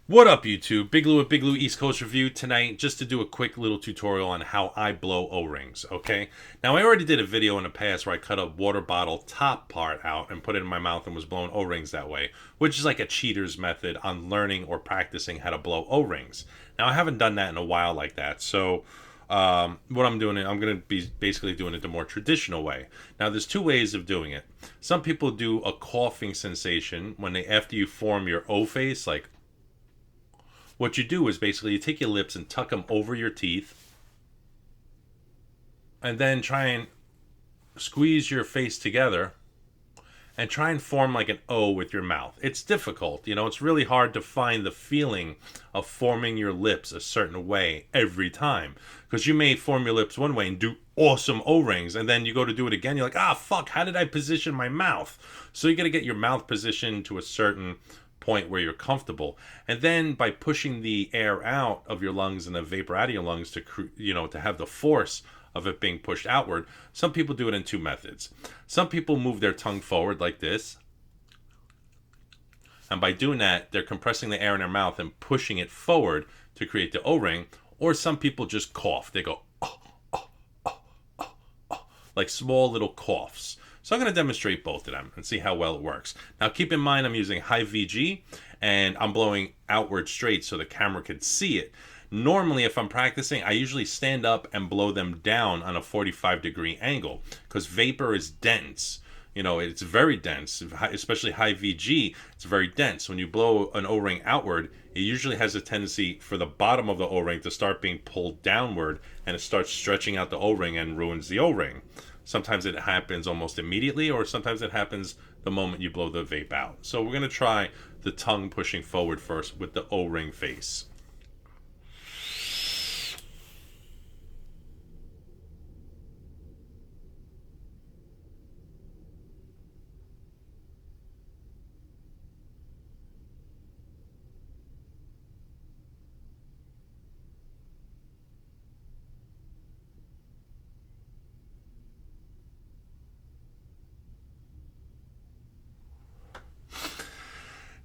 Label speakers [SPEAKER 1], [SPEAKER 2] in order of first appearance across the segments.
[SPEAKER 1] What up, YouTube? Big Lou with Big Lou East Coast Review tonight, just to do a quick little tutorial on how I blow O-rings, okay? Now, I already did a video in the past where I cut a water bottle top part out and put it in my mouth and was blowing O-rings that way, which is like a cheater's method on learning or practicing how to blow O-rings. Now, I haven't done that in a while like that, so what I'm doing, I'm going to be basically doing it the more traditional way. Now, there's two ways of doing it. Some people do a coughing sensation when they, after you form your O face, like what you do is basically you take your lips and tuck them over your teeth and then try and squeeze your face together and try and form like an O with your mouth. It's difficult, it's really hard to find the feeling of forming your lips a certain way every time. Because you may form your lips one way and do awesome O-rings, and then you go to do it again, you're like, fuck, how did I position my mouth? So you got to get your mouth positioned to a certain point where you're comfortable, and then by pushing the air out of your lungs and the vapor out of your lungs to have the force of it being pushed outward. Some people do it in two methods. Some people move their tongue forward like this, and by doing that they're compressing the air in their mouth and pushing it forward to create the O-ring. Or some people just cough. They go like small little coughs. So I'm going to demonstrate both of them and see how well it works. Now keep in mind I'm using high VG and I'm blowing outward straight so the camera can see it. Normally if I'm practicing, I usually stand up and blow them down on a 45-degree angle because vapor is dense. It's very dense, especially high VG. It's very dense. When you blow an O-ring outward, it usually has a tendency for the bottom of the O-ring to start being pulled downward, and it starts stretching out the O-ring and ruins the O-ring. Sometimes it happens almost immediately, or sometimes it happens the moment you blow the vape out. So we're going to try the tongue pushing forward first with the O-ring face.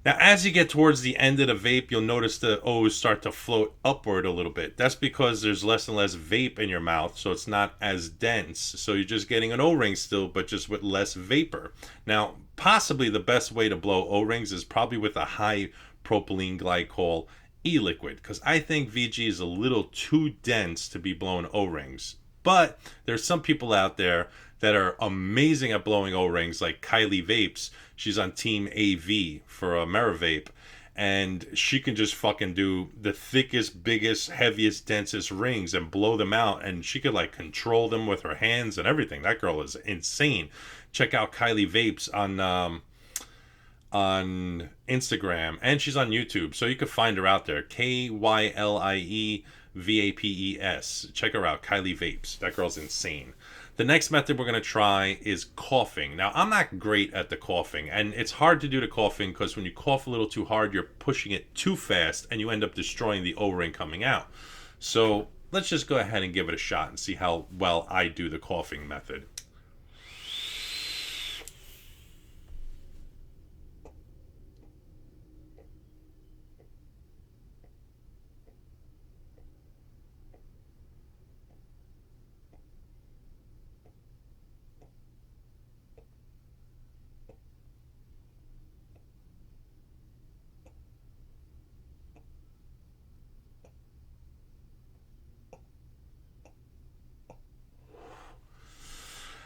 [SPEAKER 1] Now, as you get towards the end of the vape, you'll notice the O's start to float upward a little bit. That's because there's less and less vape in your mouth, so it's not as dense. So you're just getting an O-ring still, but just with less vapor. Now, possibly the best way to blow O-rings is probably with a high propylene glycol e-liquid, because I think VG is a little too dense to be blowing O-rings. But there's some people out there that are amazing at blowing O-rings, like Kylie Vapes. She's on Team AV for AmeriVape, and she can just fucking do the thickest, biggest, heaviest, densest rings and blow them out, and she could like control them with her hands and everything. That girl is insane. Check out Kylie Vapes on Instagram, and she's on YouTube, so you can find her out there. KYLIE VAPES. Check her out, Kylie Vapes. That girl's insane. The next method we're going to try is coughing. Now, I'm not great at the coughing, and it's hard to do the coughing because when you cough a little too hard, you're pushing it too fast, and you end up destroying the O-ring coming out. So let's just go ahead and give it a shot and see how well I do the coughing method.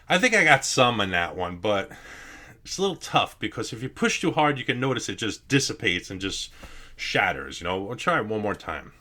[SPEAKER 1] I think I got some in that one, but it's a little tough because if you push too hard, you can notice it just dissipates and just shatters. We'll try it one more time.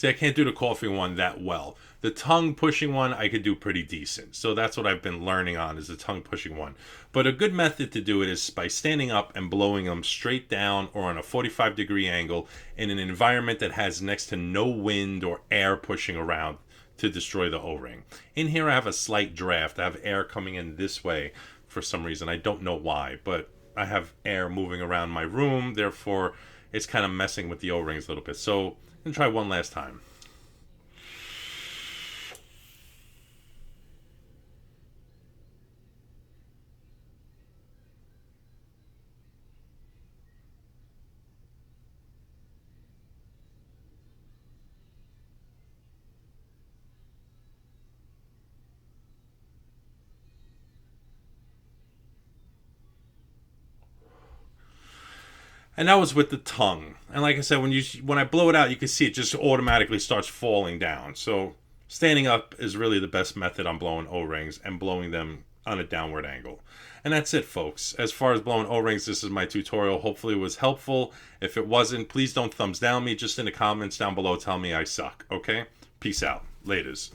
[SPEAKER 1] See, I can't do the coughing one that well. The tongue pushing one, I could do pretty decent. So that's what I've been learning on, is the tongue pushing one. But a good method to do it is by standing up and blowing them straight down or on a 45-degree angle in an environment that has next to no wind or air pushing around to destroy the O-ring. In here I have a slight draft. I have air coming in this way for some reason. I don't know why, but I have air moving around my room. Therefore, it's kind of messing with the O-rings a little bit. So I'm going to try one last time. And that was with the tongue. And like I said, when I blow it out, you can see it just automatically starts falling down. So standing up is really the best method on blowing O-rings and blowing them on a downward angle. And that's it, folks. As far as blowing O-rings, this is my tutorial. Hopefully it was helpful. If it wasn't, please don't thumbs down me. Just in the comments down below, tell me I suck. Okay? Peace out. Laters.